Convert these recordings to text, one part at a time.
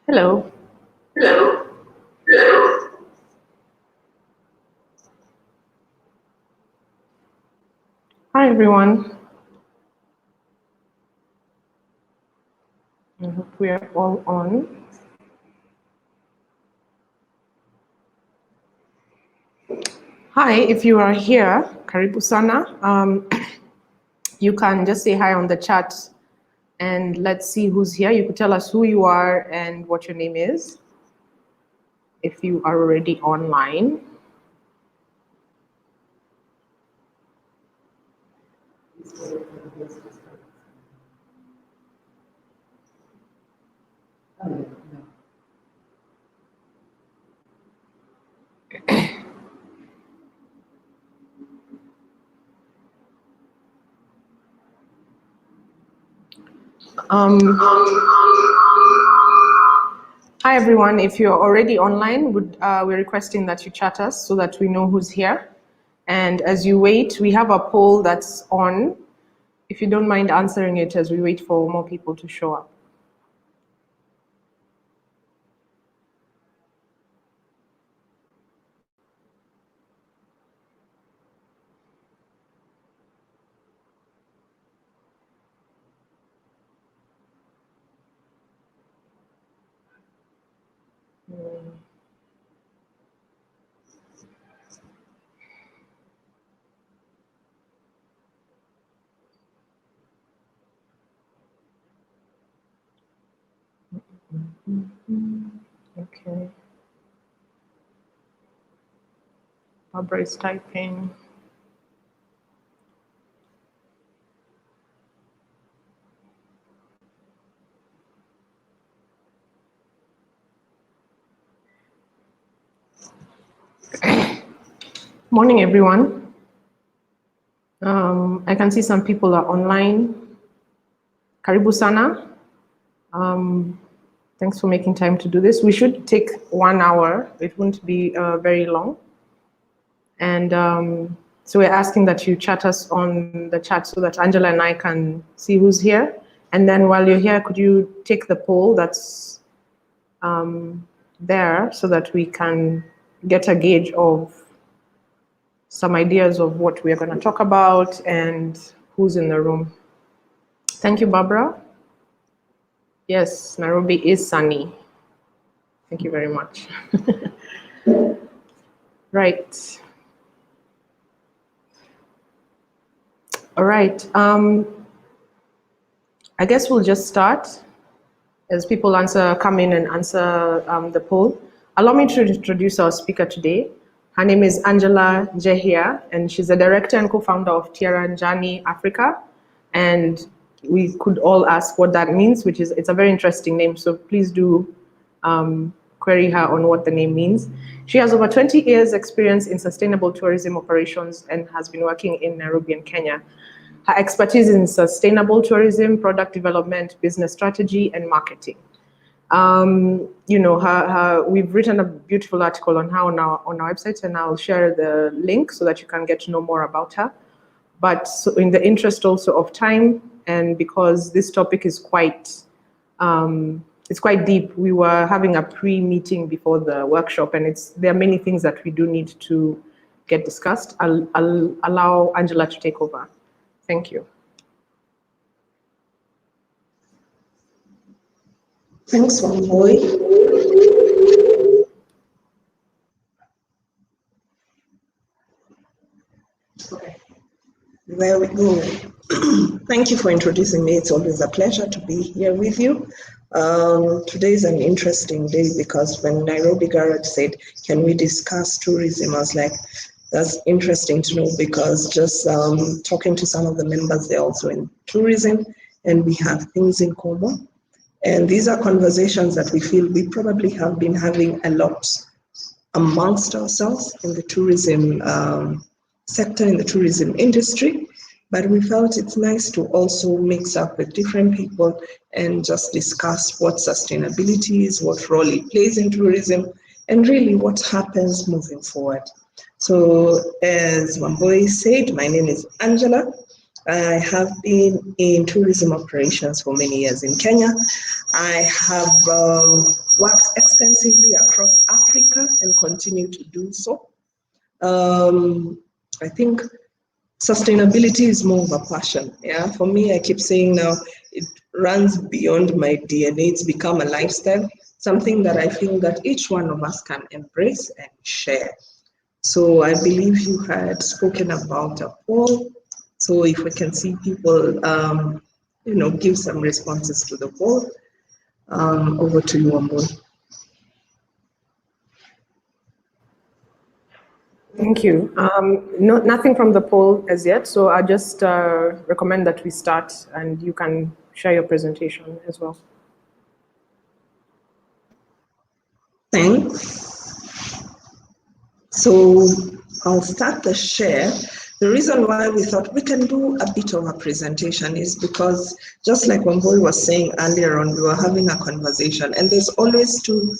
Hello. Hello. Hello. Hi, everyone. I hope we are all on. Hi, if you are here, karibu sana. You can just say hi on the chat and let's see who's here. You could tell us who you are and what your name is if you are already online. Hi, everyone. If you're already online, we're requesting that you chat us so that we know who's here. And as you wait, we have a poll that's on. If you don't mind answering it as we wait for more people to show up. Okay. Barbara is typing. Morning, everyone. I can see some people are online. Karibu sana. Thanks for making time to do this. We should take 1 hour. It won't be very long. And so we're asking that you chat us on the chat so that Angela and I can see who's here. And then while you're here, could you take the poll that's there so that we can get a gauge of some ideas of what we're going to talk about and who's in the room. Thank you, Barbara. Yes, Nairobi is sunny. Thank you very much. Right. All right. I guess we'll just start as people come in and answer the poll. Allow me to introduce our speaker today. Her name is Angela Njehia, and she's the director and co-founder of Tierranjani Africa. And we could all ask what that means, it's a very interesting name. So please do query her on what the name means. She has over 20 years experience in sustainable tourism operations and has been working in Nairobi and Kenya. Her expertise in sustainable tourism, product development, business strategy, and marketing. We've written a beautiful article on her on our website, and I'll share the link so that you can get to know more about her. But so in the interest also of time, and because this topic is quite deep, we were having a pre-meeting before the workshop, and there are many things that we do need to get discussed. I'll allow Angela to take over. Thank you. Thanks, Wambui. Okay, there we go. Thank you for introducing me. It's always a pleasure to be here with you. Today is an interesting day because when Nairobi Garage said, can we discuss tourism? I was like, that's interesting to know because just talking to some of the members, they're also in tourism and we have things in common. And these are conversations that we feel we probably have been having a lot amongst ourselves in the tourism sector, in the tourism industry. But we felt it's nice to also mix up with different people and just discuss what sustainability is, what role it plays in tourism, and really what happens moving forward. So as Wambui said, my name is Angela. I have been in tourism operations for many years in Kenya. I have worked extensively across Africa and continue to do so. I think sustainability is more of a passion. Yeah, for me, I keep saying now it runs beyond my DNA. It's become a lifestyle, something that I feel that each one of us can embrace and share. So I believe you had spoken about a poll. So if we can see people, give some responses to the poll. Over to you, Wambui. Thank you. Nothing from the poll as yet, so I just recommend that we start and you can share your presentation as well. Thanks. So I'll start the share. The reason why we thought we can do a bit of a presentation is because, just like Wambui was saying earlier on, we were having a conversation, and there's always two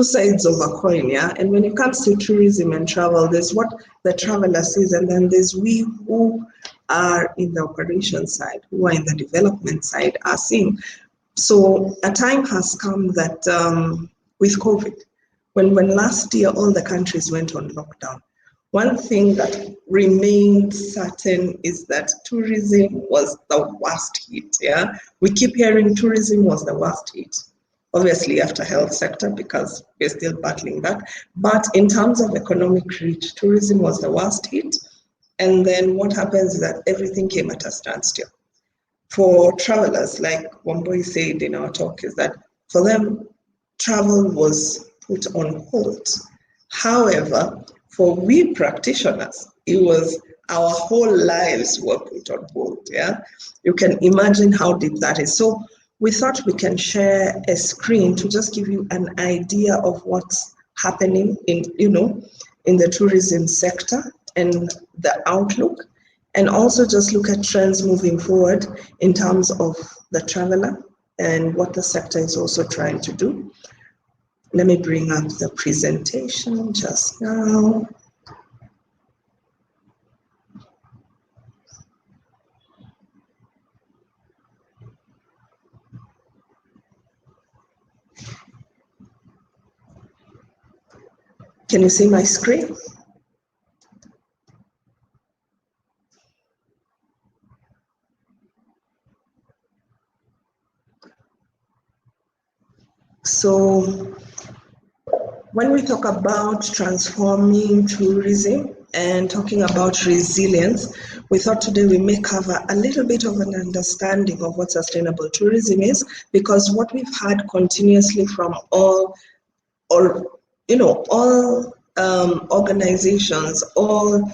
sides of a coin, yeah? And when it comes to tourism and travel, there's what the traveler sees, and then there's we who are in the operation side, who are in the development side, are seeing. So a time has come that with COVID, when last year all the countries went on lockdown, one thing that remained certain is that tourism was the worst hit. Yeah, we keep hearing tourism was the worst hit. Obviously, after health sector, because we're still battling that. But in terms of economic reach, tourism was the worst hit. And then what happens is that everything came at a standstill. For travelers, like Wambui said in our talk, is that for them, travel was put on hold. However, for we practitioners, it was our whole lives were put on hold. Yeah, you can imagine how deep that is. So we thought we can share a screen to just give you an idea of what's happening in the tourism sector and the outlook, and also just look at trends moving forward in terms of the traveler and what the sector is also trying to do. Let me bring up the presentation just now. Can you see my screen? So when we talk about transforming tourism and talking about resilience, we thought today we may cover a little bit of an understanding of what sustainable tourism is, because what we've had continuously from all organizations, all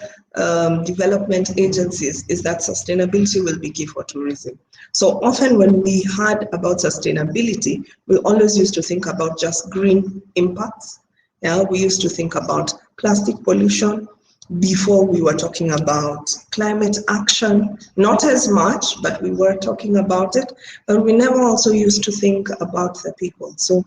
development agencies, is that sustainability will be key for tourism. So often when we heard about sustainability, we always used to think about just green impacts. Yeah, we used to think about plastic pollution before we were talking about climate action, not as much, but we were talking about it. But we never also used to think about the people. So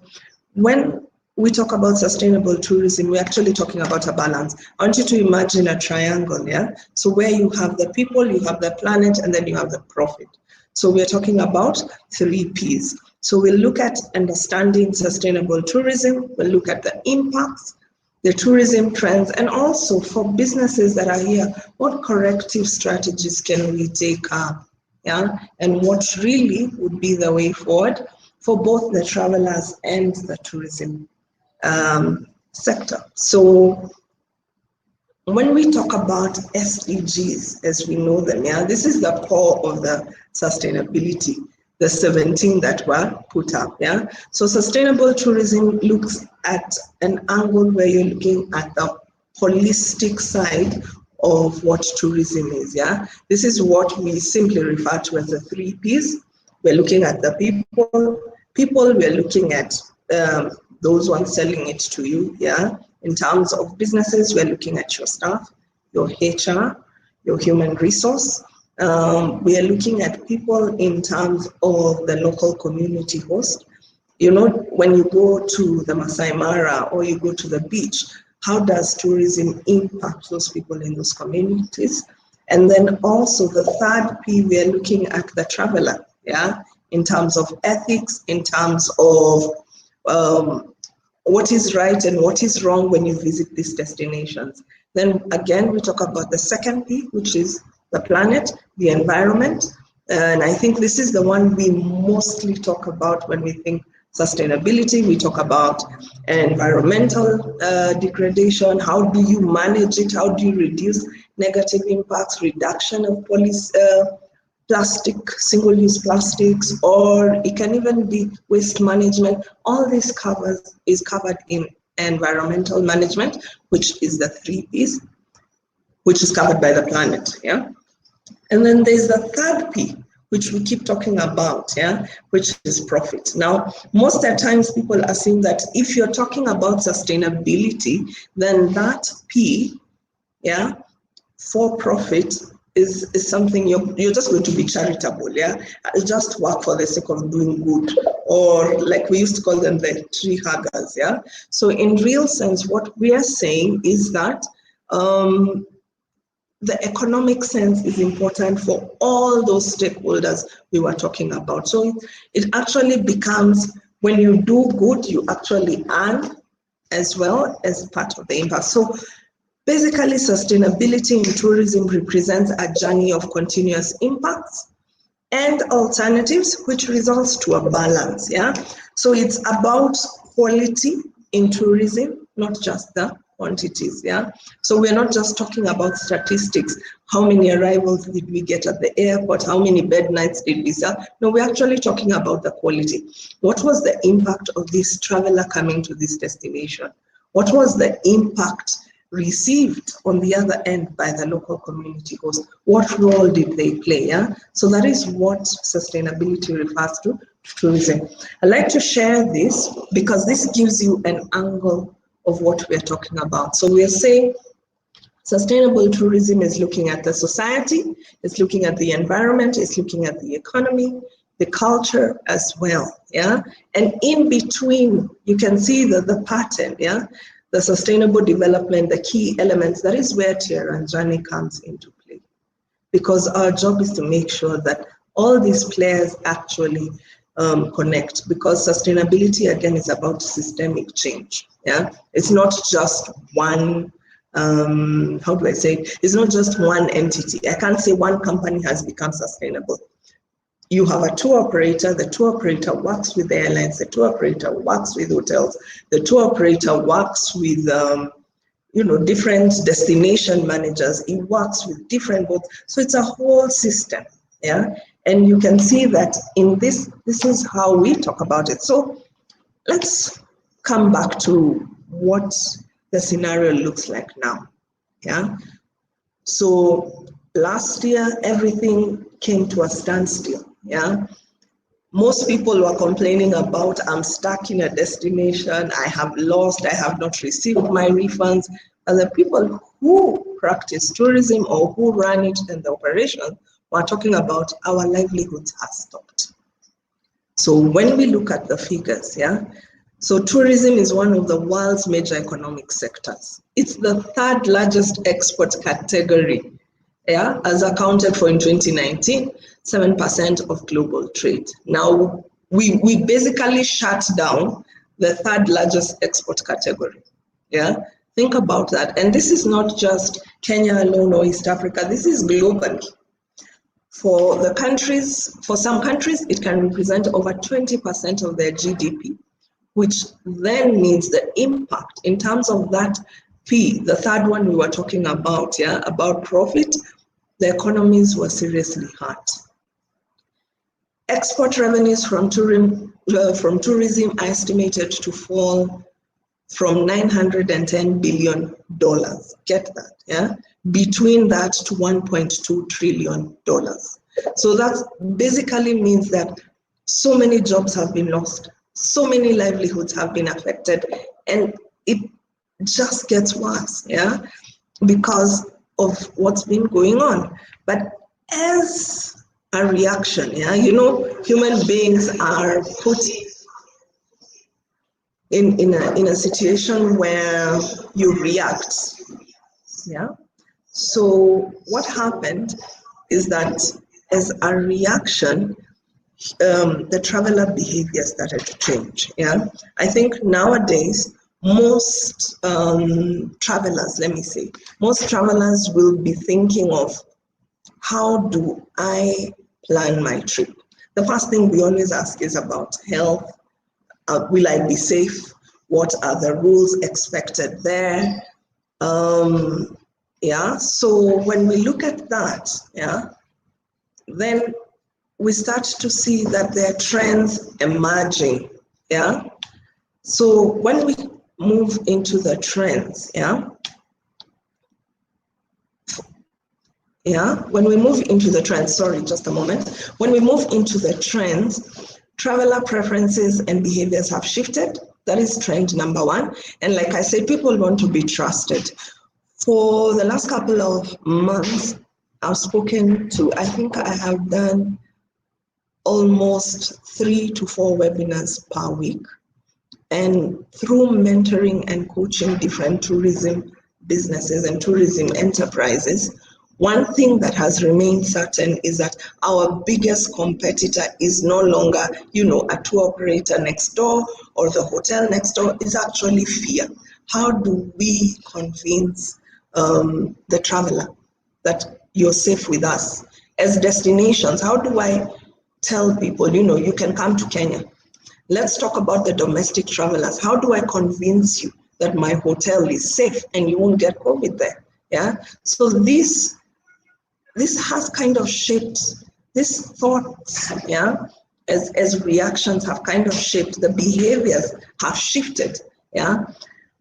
when we talk about sustainable tourism, we're actually talking about a balance. I want you to imagine a triangle, yeah? So where you have the people, you have the planet, and then you have the profit. So we're talking about 3 Ps. So we'll look at understanding sustainable tourism, we'll look at the impacts, the tourism trends, and also for businesses that are here, what corrective strategies can we take up, yeah? And what really would be the way forward for both the travelers and the tourism sector. So when we talk about SDGs, as we know them, yeah, this is the core of the sustainability, the 17 that were put up, yeah. So sustainable tourism looks at an angle where you're looking at the holistic side of what tourism is, yeah. This is what we simply refer to as the 3 Ps. We're looking at the people, we're looking at those ones selling it to you, yeah. In terms of businesses, we're looking at your staff, your HR, your human resource. We are looking at people in terms of the local community host. You know, when you go to the Masai Mara or you go to the beach, how does tourism impact those people in those communities? And then also the third P, we are looking at the traveler, yeah, in terms of ethics, in terms of what is right and what is wrong when you visit these destinations. Then again, we talk about the second P, which is the planet, the environment. And I think this is the one we mostly talk about when we think sustainability. We talk about environmental degradation. How do you manage it? How do you reduce negative impacts, reduction of plastic, single-use plastics, or it can even be waste management. All this is covered in environmental management, which is the 3 Ps, which is covered by the planet, yeah? And then there's the third P, which we keep talking about, yeah, which is profit. Now, most of the times people assume that if you're talking about sustainability, then that P, yeah, for profit is something you're just going to be charitable, yeah, just work for the sake of doing good, or like we used to call them the tree huggers, yeah. So in real sense, what we are saying is that the economic sense is important for all those stakeholders we were talking about. So it actually becomes, when you do good, you actually earn as well as part of the impact. So basically, sustainability in tourism represents a journey of continuous impacts and alternatives, which results to a balance, yeah? So it's about quality in tourism, not just the quantities, yeah? So we're not just talking about statistics. How many arrivals did we get at the airport? How many bed nights did we sell? No, we're actually talking about the quality. What was the impact of this traveler coming to this destination? What was the impact received on the other end by the local community host? What role did they play? Yeah, so that is what sustainability refers to tourism. I like to share this because this gives you an angle of what we're talking about. So we're saying sustainable tourism is looking at the society, it's looking at the environment, it's looking at the economy, the culture as well, yeah? And in between, you can see the pattern, yeah? The sustainable development, the key elements, that is where Tierranjani comes into play. Because our job is to make sure that all these players actually connect, because sustainability, again, is about systemic change, yeah? It's not just one, how do I say it? It's not just one entity. I can't say one company has become sustainable. You have a tour operator, the tour operator works with the airlines, the tour operator works with hotels, the tour operator works with different destination managers, it works with different boats. So it's a whole system, yeah? And you can see that in this is how we talk about it. So let's come back to what the scenario looks like now, yeah? So last year, everything came to a standstill, yeah? Most people were complaining about, I'm stuck in a destination, I have lost, I have not received my refunds. And the people who practice tourism or who run it in the operation were talking about our livelihoods have stopped. So when we look at the figures, yeah, so tourism is one of the world's major economic sectors. It's the third largest export category, yeah, as accounted for in 2019, 7% of global trade. Now, we basically shut down the third largest export category, yeah? Think about that. And this is not just Kenya alone or East Africa, this is globally. For the countries, for some countries, it can represent over 20% of their GDP, which then means the impact in terms of that P, the third one we were talking about, yeah, about profit, the economies were seriously hurt. Export revenues from tourism are estimated to fall from $910 billion, get that, yeah? Between that to $1.2 trillion. So that basically means that so many jobs have been lost, so many livelihoods have been affected, and it just gets worse, yeah? Because of what's been going on. But as a reaction, yeah, human beings are put in a situation where you react, yeah? So what happened is that as a reaction, the traveler behavior started to change. Yeah, I think nowadays most travelers, let me say, most travelers will be thinking of, how do I plan my trip? The first thing we always ask is about health. Will I be safe? What are the rules expected there? Yeah, so when we look at that, yeah, then we start to see that there are trends emerging. Yeah, so when we move into the trends, when we move into the trends, sorry, just a moment. When we move into the trends, traveler preferences and behaviors have shifted. That is trend number one. And like I said, people want to be trusted. For the last couple of months, I've spoken to, I think I have done almost 3 to 4 webinars per week. And through mentoring and coaching different tourism businesses and tourism enterprises, one thing that has remained certain is that our biggest competitor is no longer, a tour operator next door or the hotel next door. Is actually fear. How do we convince the traveler that you're safe with us? As destinations, how do I tell people, you can come to Kenya? Let's talk about the domestic travelers. How do I convince you that my hotel is safe and you won't get COVID there? Yeah. So this has kind of shaped, these thoughts, as reactions have kind of shaped, the behaviors have shifted. Yeah.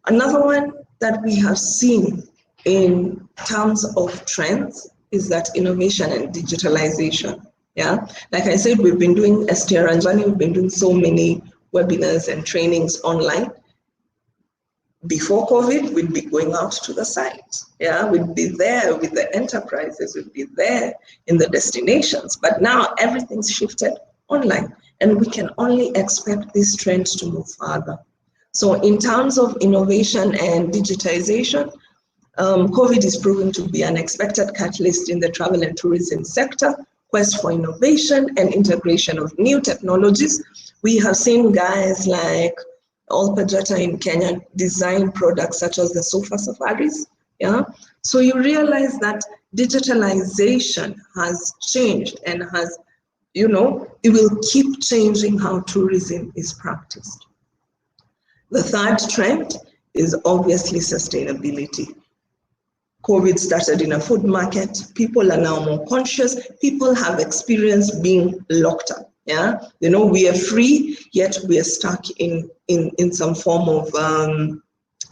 Another one that we have seen in terms of trends is that innovation and digitalization. Yeah, like I said, we've been doing, as Tierranjani, we've been doing so many webinars and trainings online. Before COVID, we'd be going out to the site. Yeah, we'd be there with the enterprises, we'd be there in the destinations. But now everything's shifted online, and we can only expect these trends to move further. So in terms of innovation and digitization, COVID is proving to be an expected catalyst in the travel and tourism sector. Quest for innovation and integration of new technologies. We have seen guys like Olpejata in Kenya design products such as the sofa safaris. Yeah, so you realize that digitalization has changed and has, it will keep changing how tourism is practiced. The third trend is obviously sustainability. COVID started in a food market. People are now more conscious. People have experienced being locked up. Yeah, we are free, yet we are stuck in some form of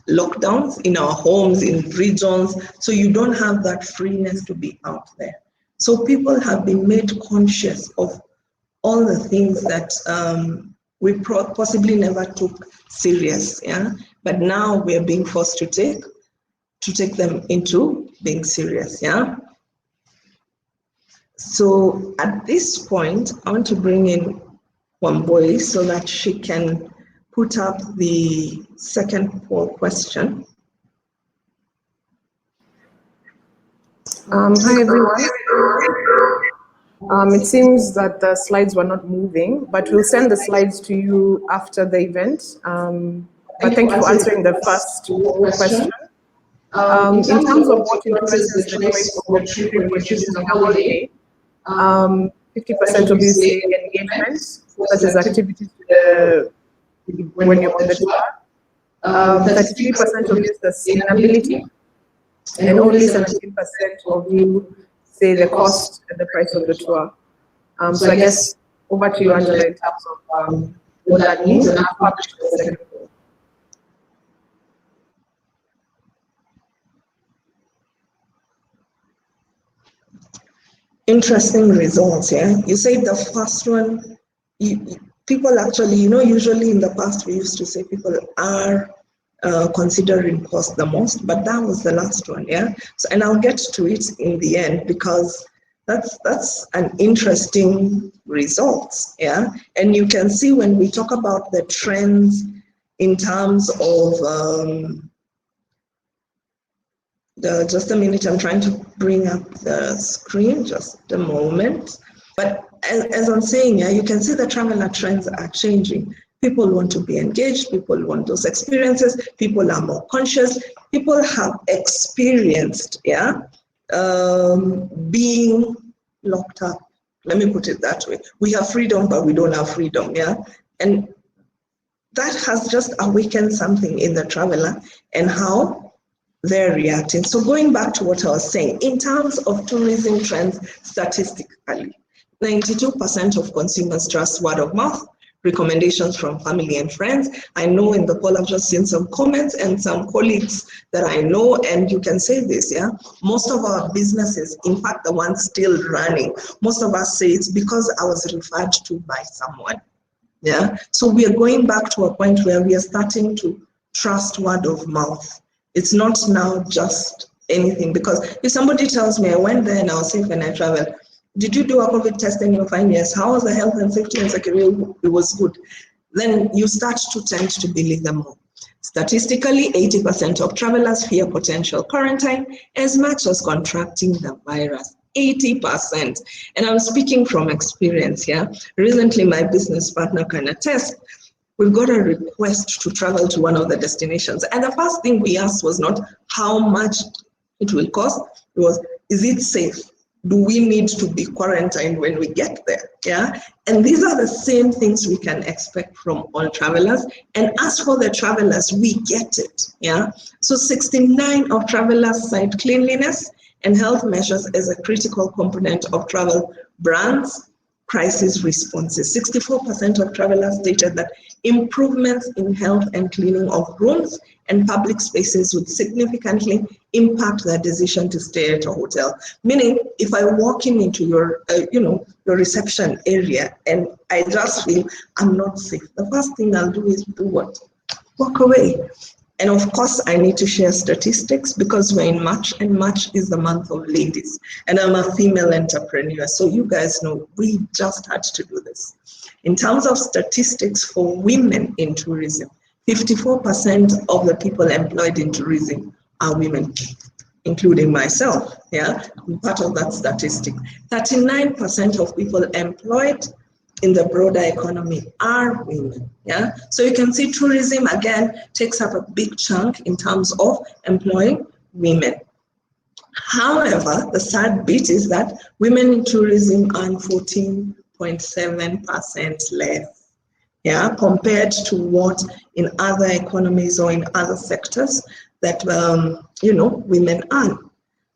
lockdowns in our homes, in regions. So you don't have that freeness to be out there. So people have been made conscious of all the things that we possibly never took serious. Yeah, but now we are being forced to take them into being serious. Yeah. So at this point, I want to bring in Wambui so that she can put up the second poll question. Hi everyone. It seems that the slides were not moving, but we'll send the slides to you after the event. But thank you for answering the first poll question. In terms of what influences the choice of the trip when you're choosing a holiday, 50% will be say engagement, such as activities when you're on the tour. 33% will use the sustainability, and only 17% of you say the cost and the price of the tour. So I guess over to you, Angela, in terms of what that means, and I'll publish the second poll. Interesting results. Yeah, you say the first one. People actually, usually in the past we used to say people are considering cost the most, but that was the last one. Yeah. So, and I'll get to it in the end because that's an interesting result. Yeah. And you can see when we talk about the trends in terms of Just a minute, I'm trying to bring up the screen, just a moment. But as I'm saying, you can see the traveler trends are changing. People want to be engaged, people want those experiences, people are more conscious, people have experienced, being locked up. Let me put it that way. We have freedom, but we don't have freedom, And that has just awakened something in the traveler and how they're reacting. So going back to what I was saying, in terms of tourism trends, statistically, 92% of consumers trust word of mouth, recommendations from family and friends. I know in the poll I've just seen some comments and some colleagues that I know, and you can say this, most of our businesses, in fact the ones still running, most of us say it's because I was referred to by someone. So we are going back to a point where we are starting to trust word of mouth. It's not now just anything, because if somebody tells me I went there and I was safe when I traveled, did you do a COVID test and you'll find yes, how was the health and safety and security? It was good. Then you start to tend to believe them more. Statistically, 80% of travelers fear potential quarantine as much as contracting the virus. 80%. And I'm speaking from experience, Recently, my business partner can attest, we got a request to travel to one of the destinations. And the first thing we asked was not how much it will cost, it was, is it safe? Do we need to be quarantined when we get there? And these are the same things we can expect from all travelers. And as for the travelers, we get it. So 69 of travelers cite cleanliness and health measures as a critical component of travel brands' crisis responses. 64% of travelers stated that improvements in health and cleaning of rooms and public spaces would significantly impact their decision to stay at a hotel. Meaning, if I walk into your, your reception area and I just feel I'm not safe, the first thing I'll do is do what? Walk away. And of course, I need to share statistics because we're in March, and March is the month of ladies. And I'm a female entrepreneur, so you guys know we just had to do this. In terms of statistics for women in tourism, 54% of the people employed in tourism are women, including myself. I'm part of that statistic. 39% of people employed in the broader economy are women. So you can see tourism again takes up a big chunk in terms of employing women. However, the sad bit is that women in tourism earn 14.7% less, compared to what in other economies or in other sectors that women earn.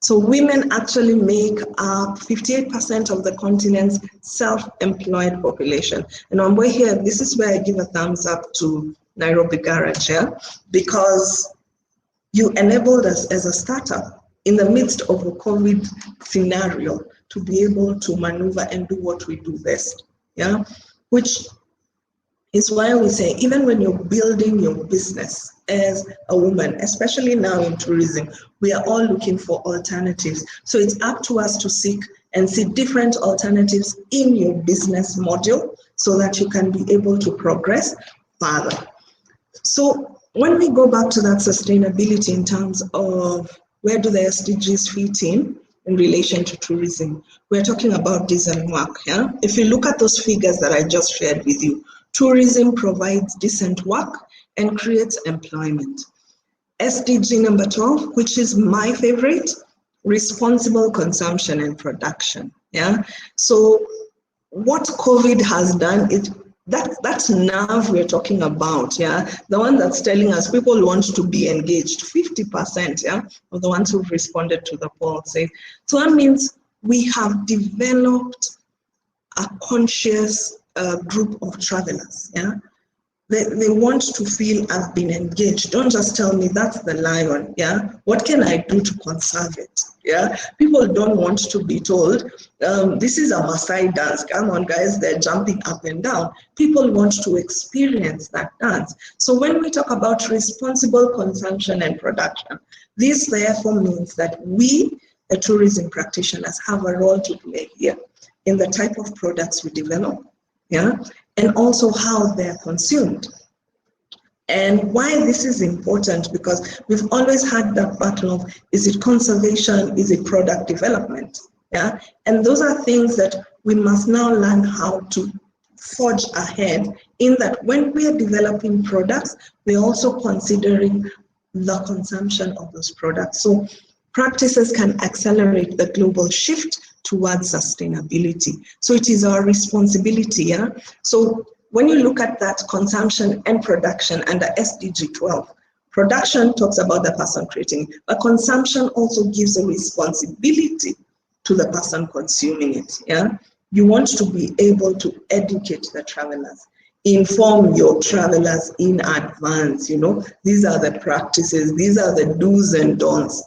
So women actually make up 58% of the continent's self-employed population. And on way here, this is where I give a thumbs up to Nairobi Garage, because you enabled us as a startup in the midst of a COVID scenario to be able to maneuver and do what we do best, which is why we say, even when you're building your business as a woman, especially now in tourism, we are all looking for alternatives. So it's up to us to seek and see different alternatives in your business model so that you can be able to progress further. So when we go back to that sustainability in terms of where do the SDGs fit in relation to tourism, we're talking about decent work. If you look at those figures that I just shared with you, tourism provides decent work and creates employment. SDG number 12, which is my favorite, responsible consumption and production. So what COVID has done, that nerve we're talking about, the one that's telling us people want to be engaged, 50%, of the ones who've responded to the poll say. So that means we have developed a conscious group of travelers. They want to feel I've been engaged. Don't just tell me that's the lion. What can I do to conserve it? People don't want to be told this is a Maasai dance. Come on, guys, they're jumping up and down. People want to experience that dance. So when we talk about responsible consumption and production, this therefore means that we, the tourism practitioners, have a role to play here in the type of products we develop, and also how they're consumed. And why this is important, because we've always had that battle of, is it conservation, is it product development? Yeah, and those are things that we must now learn how to forge ahead, in that when we are developing products, we're also considering the consumption of those products. So practices can accelerate the global shift towards sustainability. So it is our responsibility. Yeah. So when you look at that consumption and production under SDG 12, production talks about the person creating, but consumption also gives a responsibility to the person consuming it. Yeah. You want to be able to educate the travelers, inform your travelers in advance. You know, these are the practices, these are the do's and don'ts.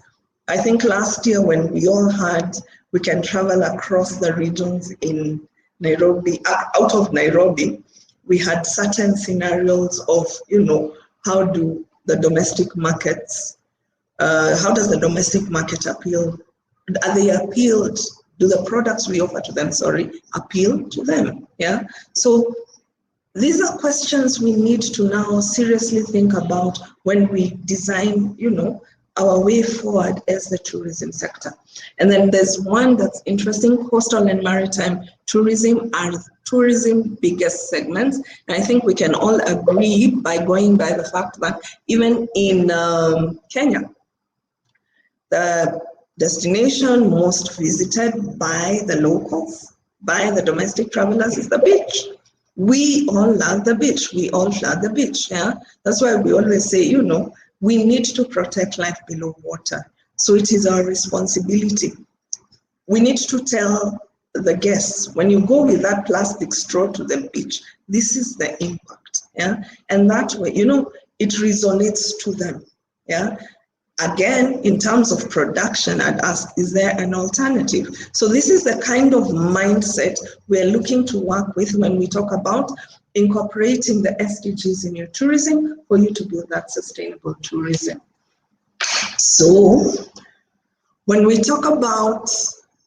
I think last year when we all had, we can travel across the regions in Nairobi, out of Nairobi, we had certain scenarios of, you know, how do the domestic markets, how does the domestic market appeal? Are they appealed? Do the products we offer to them, appeal to them? Yeah. So these are questions we need to now seriously think about when we design, you know, our way forward as the tourism sector. And then there's one that's interesting: coastal and maritime tourism are tourism biggest segments. And I think we can all agree, by going by the fact that even in Kenya, the destination most visited by the locals, by the domestic travelers, is the beach. We all love the beach. We all love the beach. Yeah, that's why we always say, you know, we need to protect life below water. So it is our responsibility. We need to tell the guests, when you go with that plastic straw to the beach, this is the impact. Yeah, and that way, you know, it resonates to them. Yeah. Again, in terms of production, I'd ask, is there an alternative? So this is the kind of mindset we're looking to work with when we talk about incorporating the SDGs in your tourism for you to build that sustainable tourism. So when we talk about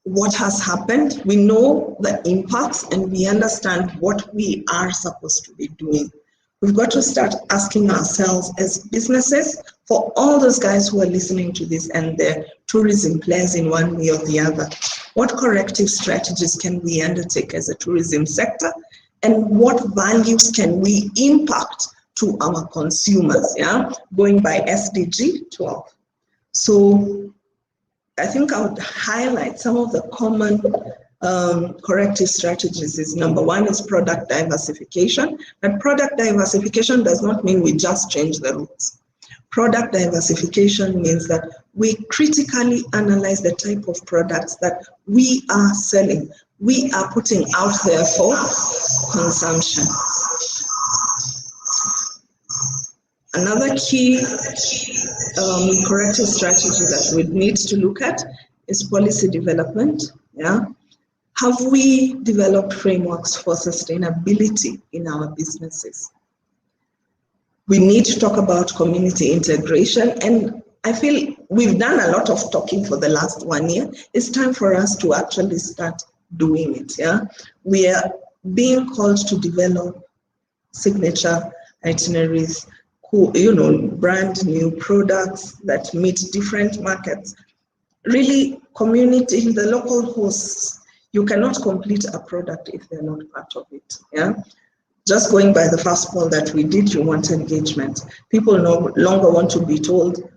what has happened, we know the impacts and we understand what we are supposed to be doing. We've got to start asking ourselves as businesses, for all those guys who are listening to this and they're tourism players in one way or the other, what corrective strategies can we undertake as a tourism sector, and what values can we impact to our consumers, yeah, going by SDG 12. So I think I would highlight some of the common corrective strategies. Is number one is product diversification. And product diversification does not mean we just change the routes. Product diversification means that we critically analyze the type of products that we are selling, we are putting out there for consumption. Another key corrective strategy that we need to look at is policy development. Yeah. Have we developed frameworks for sustainability in our businesses? We need to talk about community integration, and I feel we've done a lot of talking for the last 1 year. It's time for us to actually start doing it. Yeah, we are being called to develop signature itineraries, you know, brand new products that meet different markets. Really, community, the local hosts. You cannot complete a product if they're not part of it. Yeah. Just going by the first poll that we did, you want engagement. People no longer want to be told,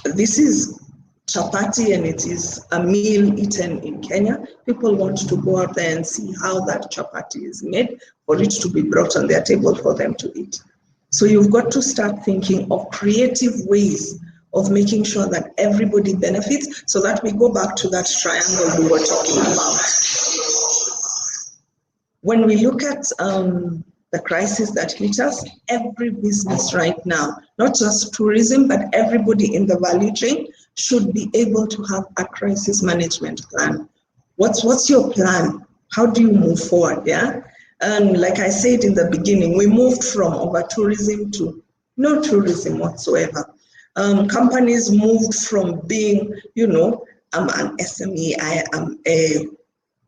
this is chapati and it is a meal eaten in Kenya. People want to go out there and see how that chapati is made for it to be brought on their table for them to eat. So you've got to start thinking of creative ways of making sure that everybody benefits, so that we go back to that triangle we were talking about. When we look at the crisis that hit us, every business right now, not just tourism, but everybody in the value chain should be able to have a crisis management plan. What's your plan? How do you move forward? Yeah. And like I said in the beginning, we moved from over-tourism to no tourism whatsoever. Companies moved from being, you know, I'm an SME, I am a,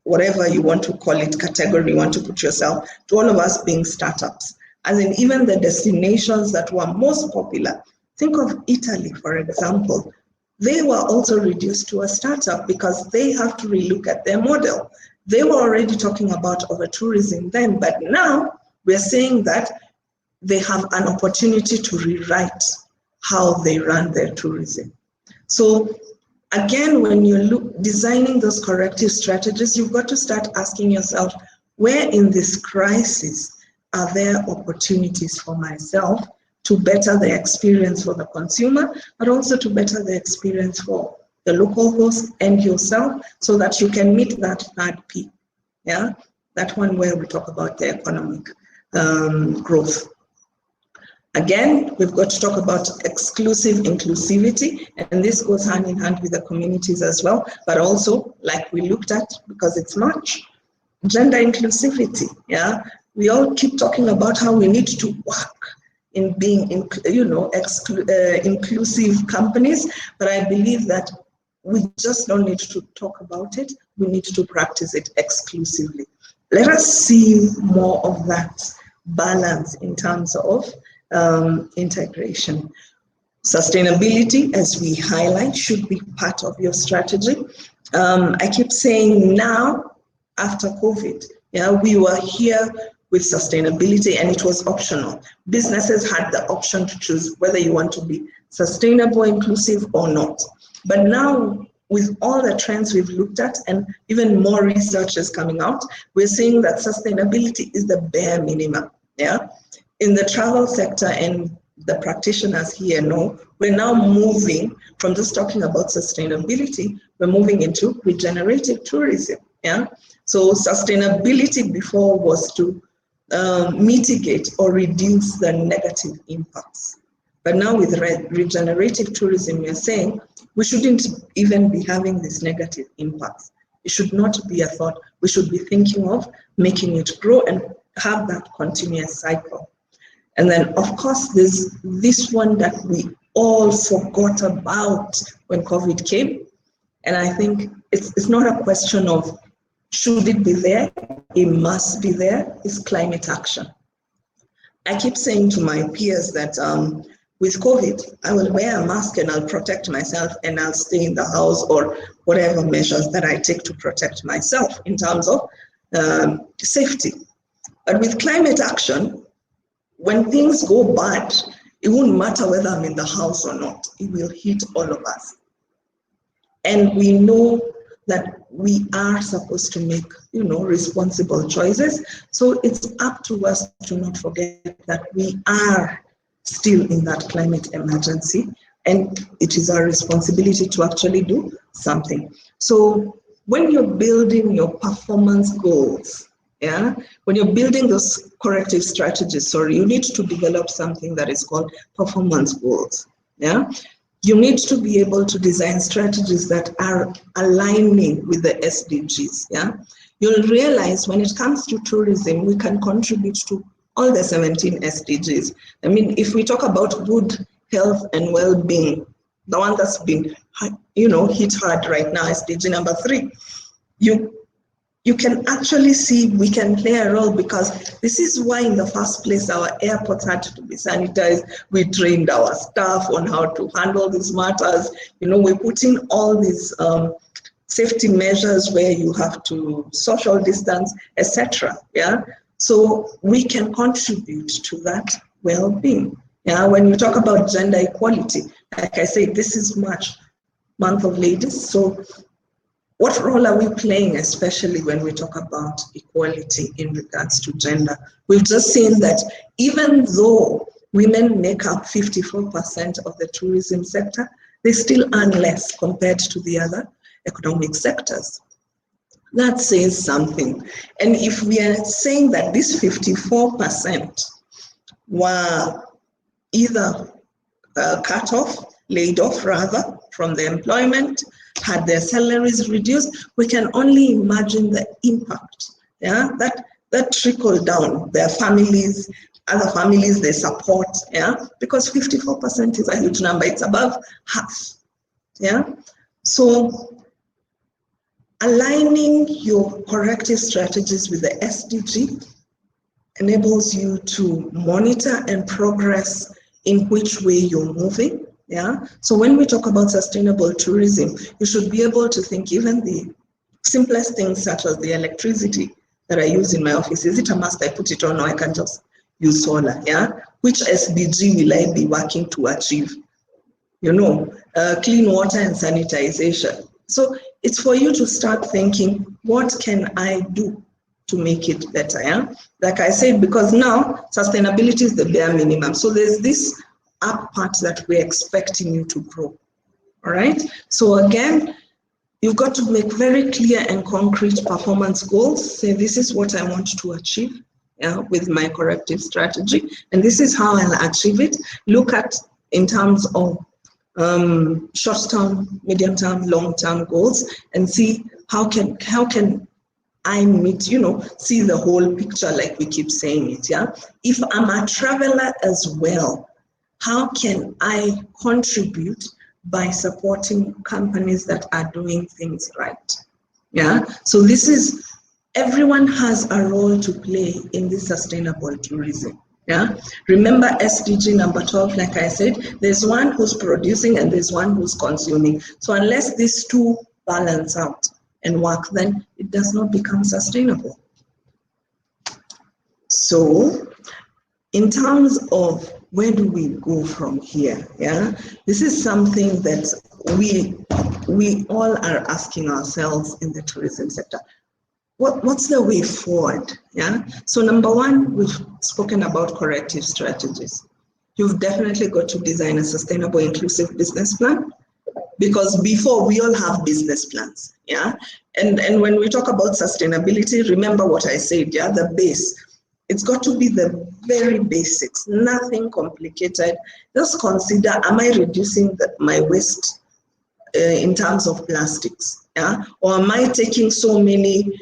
whatever you want to call it, category you want to put yourself, to all of us being startups. As in even the destinations that were most popular. Think of Italy, for example. They were also reduced to a startup because they have to relook at their model. They were already talking about over-tourism then, but now we're saying that they have an opportunity to rewrite how they run their tourism. So again, when you're designing those corrective strategies, you've got to start asking yourself, where in this crisis are there opportunities for myself to better the experience for the consumer, but also to better the experience for the local host and yourself, so that you can meet that third P, yeah? That one where we talk about the economic growth. Again, we've got to talk about exclusive inclusivity, and this goes hand in hand with the communities as well, but also, like we looked at, because it's March, gender inclusivity, yeah? We all keep talking about how we need to work in being, inclusive companies, but I believe that we just don't need to talk about it, we need to practice it exclusively. Let us see more of that balance in terms of integration. Sustainability, as we highlight, should be part of your strategy. I keep saying now, after COVID, yeah, we were here with sustainability and it was optional. Businesses had the option to choose whether you want to be sustainable, inclusive or not. But now, with all the trends we've looked at and even more research is coming out, we're seeing that sustainability is the bare minimum, yeah? In the travel sector, and the practitioners here know, we're now moving from just talking about sustainability, we're moving into regenerative tourism, yeah? So sustainability before was to mitigate or reduce the negative impacts. But now with regenerative tourism, we're saying we shouldn't even be having these negative impacts. It should not be a thought. We should be thinking of making it grow and have that continuous cycle. And then, of course, there's this one that we all forgot about when COVID came. And I think it's not a question of should it be there, it must be there, it's climate action. I keep saying to my peers that with COVID, I will wear a mask and I'll protect myself and I'll stay in the house or whatever measures that I take to protect myself in terms of safety. But with climate action, when things go bad, it won't matter whether I'm in the house or not. It will hit all of us. And we know that we are supposed to make, responsible choices. So it's up to us to not forget that we are still in that climate emergency, and it is our responsibility to actually do something. So when you're building your performance goals, yeah, when you're building those corrective strategies, you need to develop something that is called performance goals, yeah? You need to be able to design strategies that are aligning with the SDGs, yeah? You'll realize when it comes to tourism, we can contribute to all the 17 SDGs. I mean, if we talk about good health and well-being, the one that's been, hit hard right now, SDG number 3, you can actually see we can play a role, because this is why in the first place our airports had to be sanitized. We trained our staff on how to handle these matters. We put in all these safety measures where you have to social distance, etc. Yeah, so we can contribute to that well-being. Yeah, when you talk about gender equality, like I say, this is March, month of ladies. So what role are we playing, especially when we talk about equality in regards to gender? We've just seen that even though women make up 54% of the tourism sector, they still earn less compared to the other economic sectors. That says something. And if we are saying that this 54% were either cut off, laid off rather, from the employment, had their salaries reduced, we can only imagine the impact, yeah, that trickle down, their families, other families they support, yeah, because 54% is a huge number, it's above half, yeah. So aligning your corrective strategies with the SDG enables you to monitor and progress in which way you're moving. Yeah. So when we talk about sustainable tourism, you should be able to think even the simplest things such as the electricity that I use in my office. Is it a must I put it on, or I can just use solar? Yeah. Which SDG will I be working to achieve? You know, clean water and sanitization. So it's for you to start thinking, what can I do to make it better? Yeah? Like I said, because now sustainability is the bare minimum. So there's this up part that we're expecting you to grow. All right. So again, you've got to make very clear and concrete performance goals. Say, this is what I want to achieve, yeah, with my corrective strategy, and this is how I'll achieve it. Look at in terms of short-term, medium-term, long-term goals, and see how can I meet, you know, see the whole picture, like we keep saying it. Yeah. If I'm a traveler as well, how can I contribute by supporting companies that are doing things right? Yeah. So this is, everyone has a role to play in this sustainable tourism. Yeah. Remember SDG number 12, like I said, there's one who's producing and there's one who's consuming. So unless these two balance out and work, then it does not become sustainable. So in terms of where do we go from here? Yeah, this is something that we all are asking ourselves in the tourism sector. What's the way forward? Yeah. So number one, we've spoken about corrective strategies. You've definitely got to design a sustainable, inclusive business plan, because before we all have business plans. Yeah. And when we talk about sustainability, remember what I said. Yeah, the base. It's got to be the very basics, nothing complicated. Just consider, am I reducing my waste in terms of plastics? Yeah? Or am I taking so many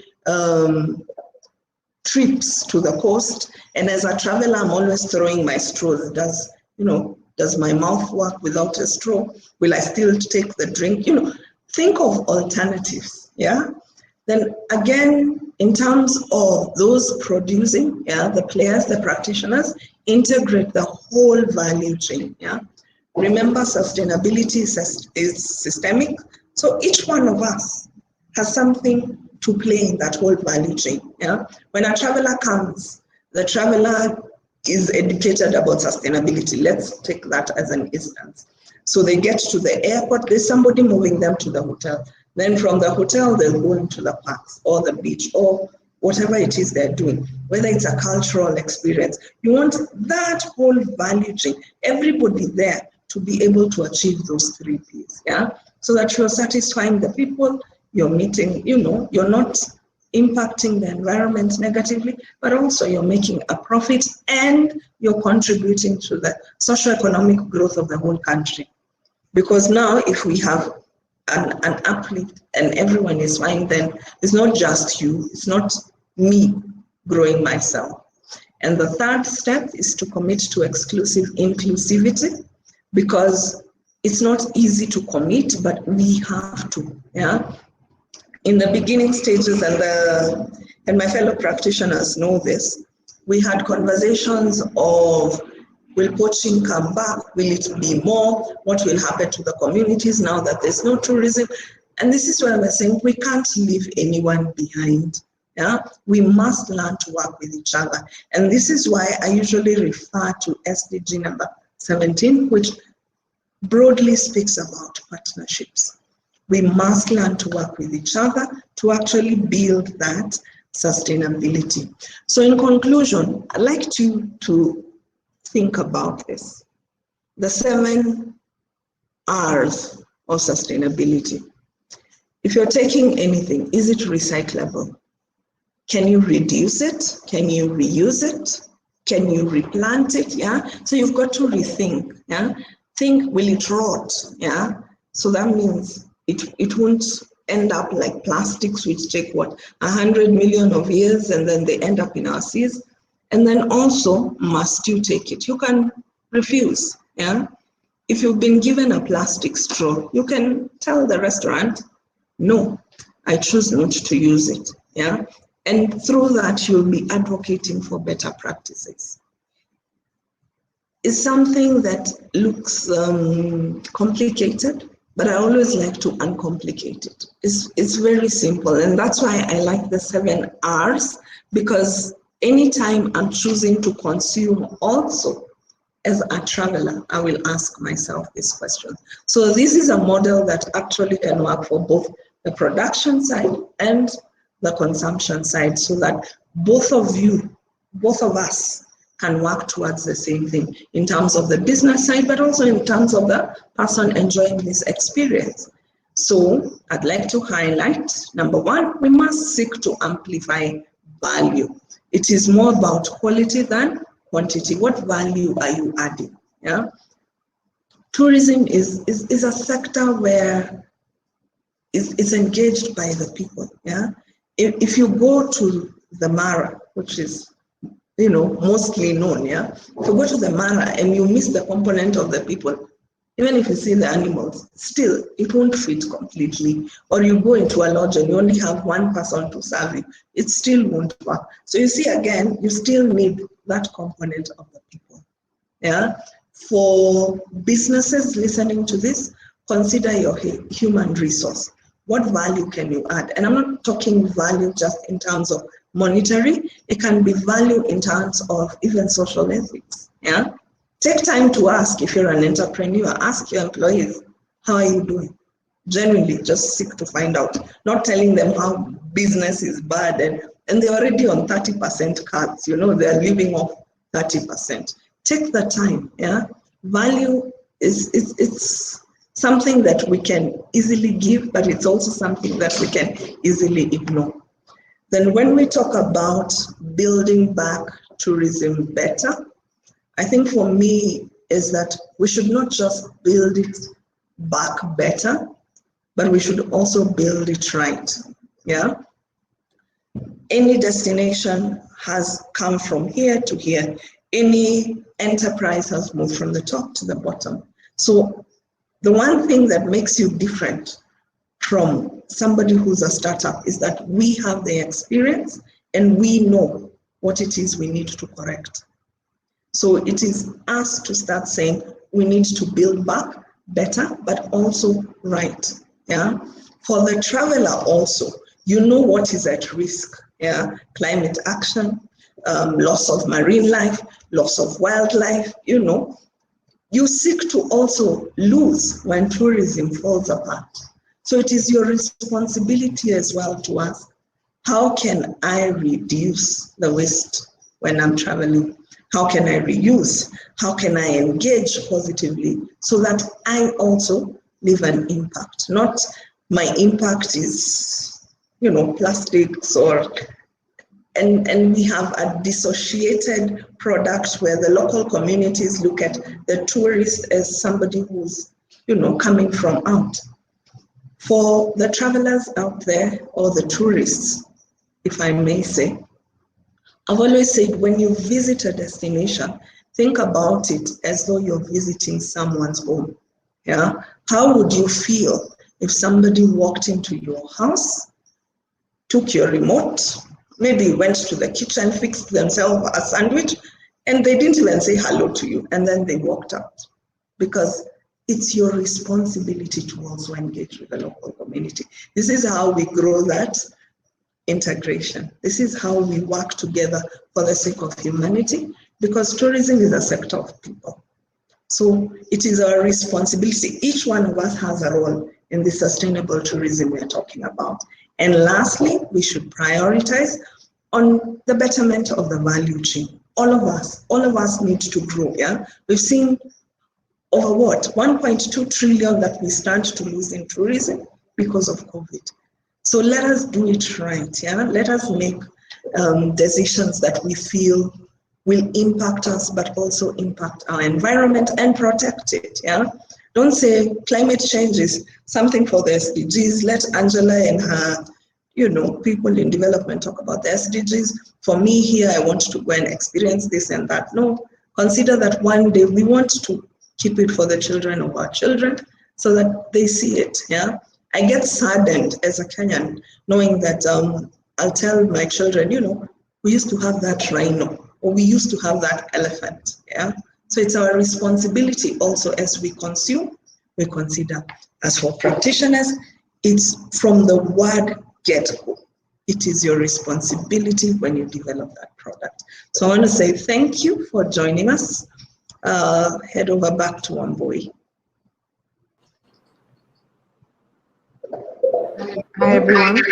trips to the coast, and as a traveler, I'm always throwing my straws? Does my mouth work without a straw? Will I still take the drink? Think of alternatives. Yeah. Then again, in terms of those producing, yeah, the players, the practitioners, integrate the whole value chain. Yeah. Remember, sustainability is systemic. So each one of us has something to play in that whole value chain. Yeah. When a traveler comes, the traveler is educated about sustainability. Let's take that as an instance. So they get to the airport, there's somebody moving them to the hotel. Then from the hotel, they'll go into the parks or the beach or whatever it is they're doing, whether it's a cultural experience. You want that whole value chain, everybody there to be able to achieve those 3 Ps, yeah? So that you're satisfying the people, you're meeting, you're not impacting the environment negatively, but also you're making a profit and you're contributing to the socioeconomic growth of the whole country. Because now if we have an uplift and everyone is fine, then it's not just you, it's not me growing myself. And the third step is to commit to inclusivity, because it's not easy to commit, but we have to, yeah? In the beginning stages, and my fellow practitioners know this, we had conversations of, will poaching come back? Will it be more? What will happen to the communities now that there's no tourism? And this is where we're saying we can't leave anyone behind. Yeah, we must learn to work with each other. And this is why I usually refer to SDG number 17, which broadly speaks about partnerships. We must learn to work with each other to actually build that sustainability. So in conclusion, I'd like you to think about this. The 7 R's of sustainability. If you're taking anything, is it recyclable? Can you reduce it? Can you reuse it? Can you replant it? Yeah. So you've got to rethink. Yeah. Think, will it rot? Yeah. So that means it won't end up like plastics, which take 100 million of years, and then they end up in our seas. And then also, must you take it? You can refuse. Yeah. If you've been given a plastic straw, you can tell the restaurant, no, I choose not to use it. Yeah. And through that, you'll be advocating for better practices. It's something that looks complicated, but I always like to uncomplicate it. It's very simple, and that's why I like the 7 R's, because anytime I'm choosing to consume also as a traveler, I will ask myself this question. So this is a model that actually can work for both the production side and the consumption side, so that both of us can work towards the same thing in terms of the business side, but also in terms of the person enjoying this experience. So I'd like to highlight, number 1, we must seek to amplify value. It is more about quality than quantity. What value are you adding? Yeah. Tourism is a sector where it's engaged by the people. Yeah. If you go to the Mara, which is mostly known, yeah. If you go to the Mara and you miss the component of the people, even if you see the animals, still it won't fit completely. Or you go into a lodge and you only have one person to serve you, it still won't work. So you see, again, you still need that component of the people. Yeah. For businesses listening to this, consider your human resource. What value can you add? And I'm not talking value just in terms of monetary. It can be value in terms of even social ethics. Yeah. Take time to ask. If you're an entrepreneur, ask your employees, how are you doing? Genuinely, just seek to find out. Not telling them how business is bad and they're already on 30% cuts. They're living off 30%. Take the time. Yeah. Value it's something that we can easily give, but it's also something that we can easily ignore. Then when we talk about building back tourism better, I think for me is that we should not just build it back better, but we should also build it right. Yeah. Any destination has come from here to here. Any enterprise has moved from the top to the bottom. So the one thing that makes you different from somebody who's a startup is that we have the experience and we know what it is we need to correct. So it is us to start saying we need to build back better, but also right. Yeah. For the traveler also, what is at risk. Yeah. Climate action, loss of marine life, loss of wildlife, you seek to also lose when tourism falls apart. So it is your responsibility as well to ask, how can I reduce the waste when I'm traveling? How can I reuse? How can I engage positively so that I also leave an impact? Not my impact is, plastics and we have a dissociated product where the local communities look at the tourist as somebody who's, coming from out. For the travelers out there, or the tourists, if I may say, I've always said when you visit a destination, think about it as though you're visiting someone's home. Yeah. How would you feel if somebody walked into your house, took your remote, maybe went to the kitchen, fixed themselves a sandwich, and they didn't even say hello to you, and then they walked out? Because it's your responsibility to also engage with the local community. This is how we grow that integration. This is how we work together for the sake of humanity, because tourism is a sector of people. So it is our responsibility. Each one of us has a role in the sustainable tourism we're talking about. And lastly, we should prioritize on the betterment of the value chain. All of us need to grow. Yeah, we've seen over 1.2 trillion that we stand to lose in tourism because of COVID. So let us do it right. Yeah, let us make decisions that we feel will impact us, but also impact our environment and protect it. Yeah, don't say climate change is something for the SDGs. Let Angela and her, people in development talk about the SDGs. For me here, I want to go and experience this and that. No, consider that one day we want to keep it for the children of our children so that they see it. Yeah, I get saddened as a Kenyan knowing that I'll tell my children, we used to have that rhino, or we used to have that elephant. Yeah. So it's our responsibility also as we consume, we consider. As for practitioners, it's from the word get-go. It is your responsibility when you develop that product. So I want to say thank you for joining us. Head over back to Wambui. Hi, everyone. We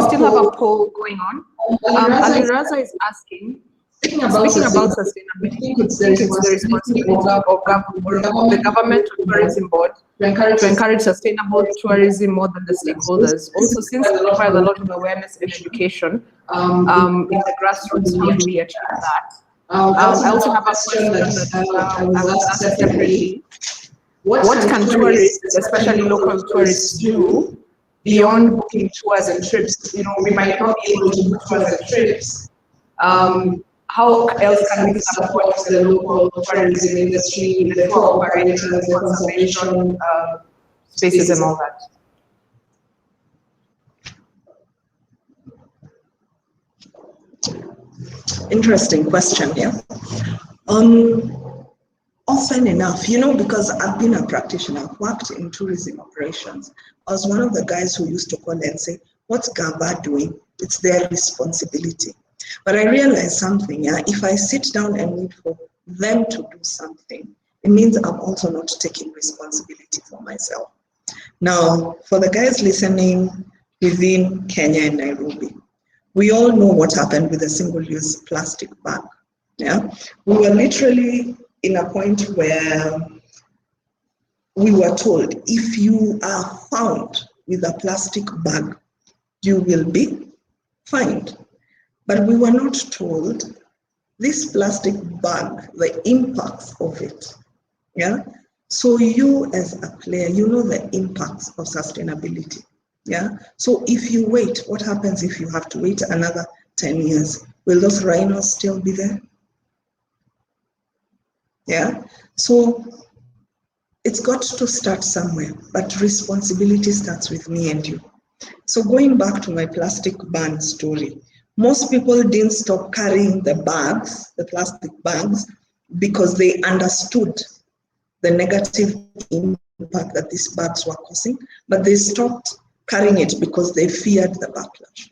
still have a poll going on. Aliraza is asking, speaking about sustainability, do you think it's the responsibility of the government or tourism board to encourage sustainable tourism more than the stakeholders? Also, since it requires a lot of awareness and education in the grassroots, how do we achieve that? I also have a question that I was asked separately. What can tourists, especially local tourists, do beyond booking tours and trips? We might not be able to book tours and trips. How else can we support the local tourism industry, the tour operators, the conservation spaces and all that? Interesting question, yeah. Often enough, because I've been a practitioner, I've worked in tourism operations. I was one of the guys who used to call and say, what's GABA doing? It's their responsibility. But I realized something, yeah, if I sit down and wait for them to do something, it means I'm also not taking responsibility for myself. Now, for the guys listening within Kenya and Nairobi, we all know what happened with the single-use plastic bag. Yeah, we were literally in a point where we were told, if you are found with a plastic bag, you will be fined. But we were not told this plastic bag, the impacts of it. Yeah. So you as a player, you know the impacts of sustainability. Yeah. So if you wait, what happens if you have to wait another 10 years? Will those rhinos still be there? Yeah. So it's got to start somewhere, but responsibility starts with me and you. So going back to my plastic ban story, most people didn't stop carrying the bags, the plastic bags, because they understood the negative impact that these bags were causing, but they stopped carrying it because they feared the backlash.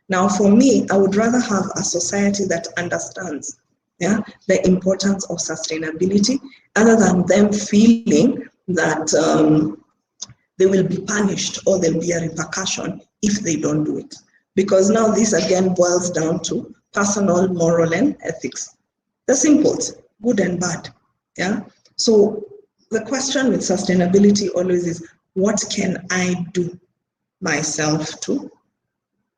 Now, for me, I would rather have a society that understands the importance of sustainability, other than them feeling that they will be punished or there'll be a repercussion if they don't do it. Because now this again boils down to personal, moral, and ethics. The simples, good and bad. Yeah. So the question with sustainability always is, what can I do myself to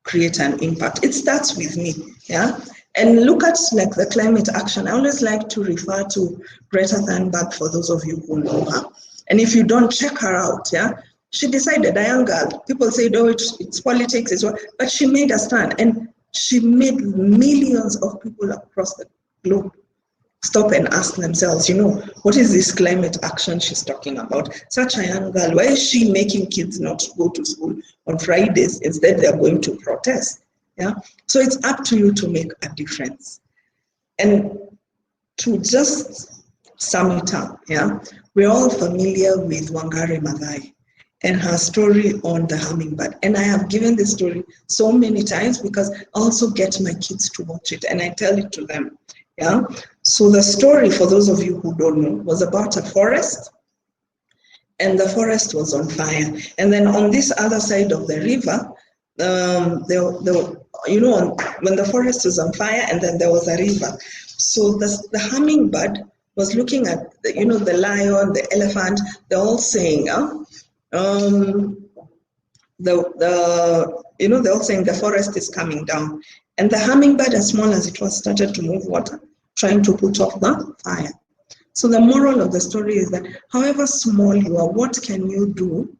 create an impact? It starts with me. Yeah. And look at like the climate action. I always like to refer to Greta Thunberg for those of you who know her. And if you don't, check her out. Yeah. She decided, a young girl, people say, oh, it's politics, it's what, but she made a stand and she made millions of people across the globe stop and ask themselves, what is this climate action she's talking about? Such a young girl, why is she making kids not go to school on Fridays? Instead, they're going to protest. Yeah. So it's up to you to make a difference. And to just sum it up, yeah, we're all familiar with Wangari Maathai and her story on the hummingbird. And I have given this story so many times because I also get my kids to watch it and I tell it to them. Yeah. So the story, for those of you who don't know, was about a forest, and the forest was on fire. And then on this other side of the river, when the forest was on fire, and then there was a river. So the hummingbird was looking at the lion, the elephant. They're all saying, they're all saying the forest is coming down. And the hummingbird, as small as it was, started to move water, trying to put off the fire. So the moral of the story is that however small you are, what can you do,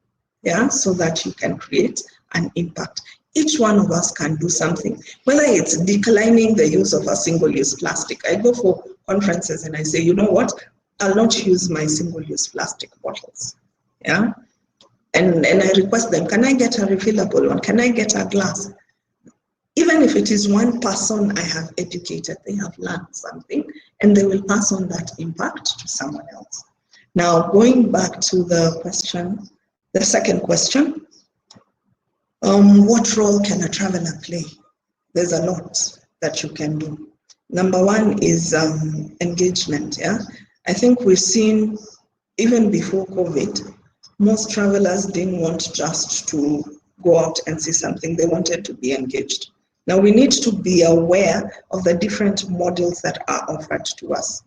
so that you can create an impact? Each one of us can do something, whether it's declining the use of a single-use plastic. I go for conferences and I say, you know what? I'll not use my single-use plastic bottles. Yeah. And I request them, can I get a refillable one? Can I get a glass? Even if it is one person I have educated, they have learned something and they will pass on that impact to someone else. Now, going back to the question, the second question, what role can a traveler play? There's a lot that you can do. Number one is engagement. Yeah, I think we've seen even before COVID, most travelers didn't want just to go out and see something, they wanted to be engaged. Now we need to be aware of the different models that are offered to us.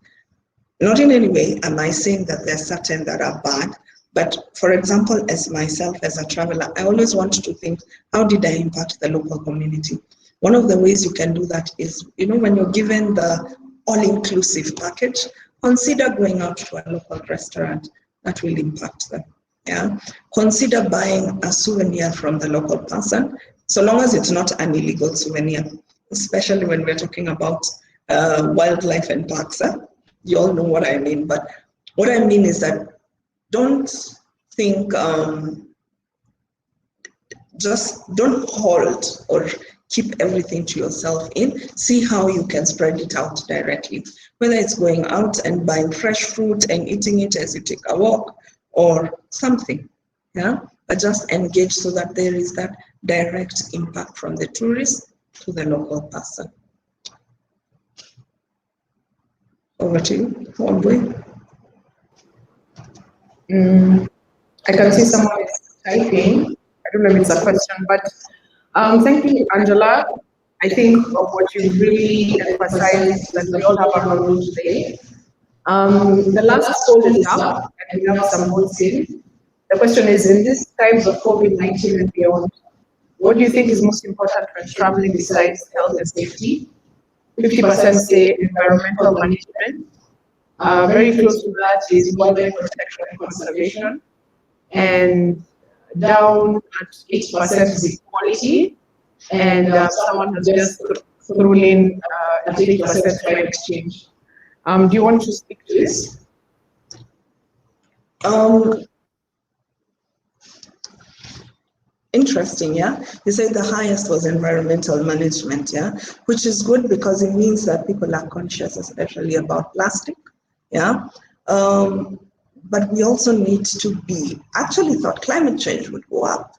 Not in any way am I saying that there are certain that are bad, but for example, as myself, as a traveler, I always want to think, how did I impact the local community? One of the ways you can do that is, when you're given the all-inclusive package, consider going out to a local restaurant that will impact them. Yeah, consider buying a souvenir from the local person, so long as it's not an illegal souvenir, especially when we're talking about wildlife and parks. You all know what I mean, but what I mean is that don't think, just don't hold or keep everything to yourself see how you can spread it out directly, whether it's going out and buying fresh fruit and eating it as you take a walk or something, yeah, but just engage so that there is that direct impact from the tourist to the local person. Over to you, Wambui. I can see someone is typing. I don't know if it's a question, but thank you, Angela. I think of what you really emphasized is that we all have a role to play. The last poll is up, and we have some votes in. The question is, in these times of COVID-19 and beyond, what do you think is most important when traveling besides health and safety? 50% say environmental management. Very close to that is wildlife protection and conservation. And down at 8% is equality. And someone has just thrown in at 8% climate change. Do you want to speak to this? Interesting, yeah. You said the highest was environmental management, yeah, which is good because it means that people are conscious, especially about plastic, yeah. But we also need to be, actually thought climate change would go up,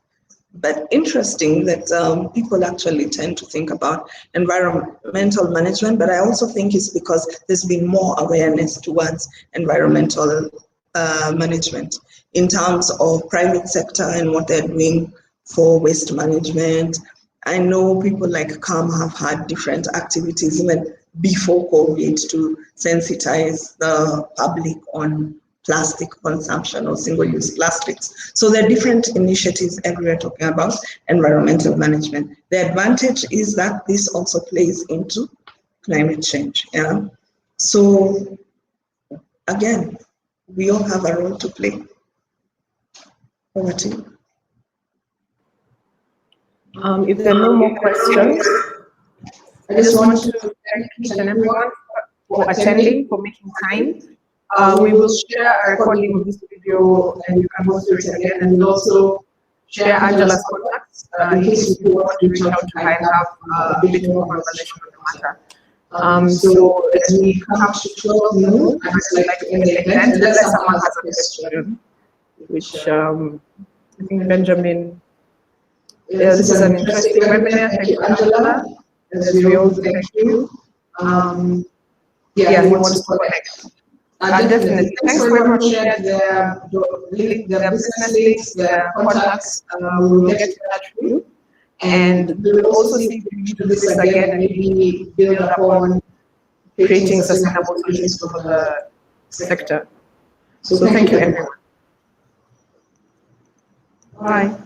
but interesting that people actually tend to think about environmental management, but I also think it's because there's been more awareness towards environmental management in terms of private sector and what they're doing for waste management. I know people like CAM have had different activities even before COVID to sensitize the public on plastic consumption or single-use plastics. So there are different initiatives everywhere talking about environmental management. The advantage is that this also plays into climate change. Yeah. So again, we all have a role to play. Over to you. If there are no more questions, I just want to thank each and everyone for attending, for making time. We will share a recording of this video and you can go through it again, and we'll also share Angela's contacts in case you want to reach out to her and have a bit more conversation on the matter. So as we come to 12 noon, I'd like to end the event unless someone has a question, which I think Benjamin. Yeah, this is an interesting webinar. Thank you, Angela. As we all thank you. Yeah, we want to connect. Definitely. Thanks very much. Share the business links, the contacts. We will get in touch with you. And we will also see if we need to do this again and maybe build upon creating sustainable solutions for the sector. So thank you, everyone. Bye.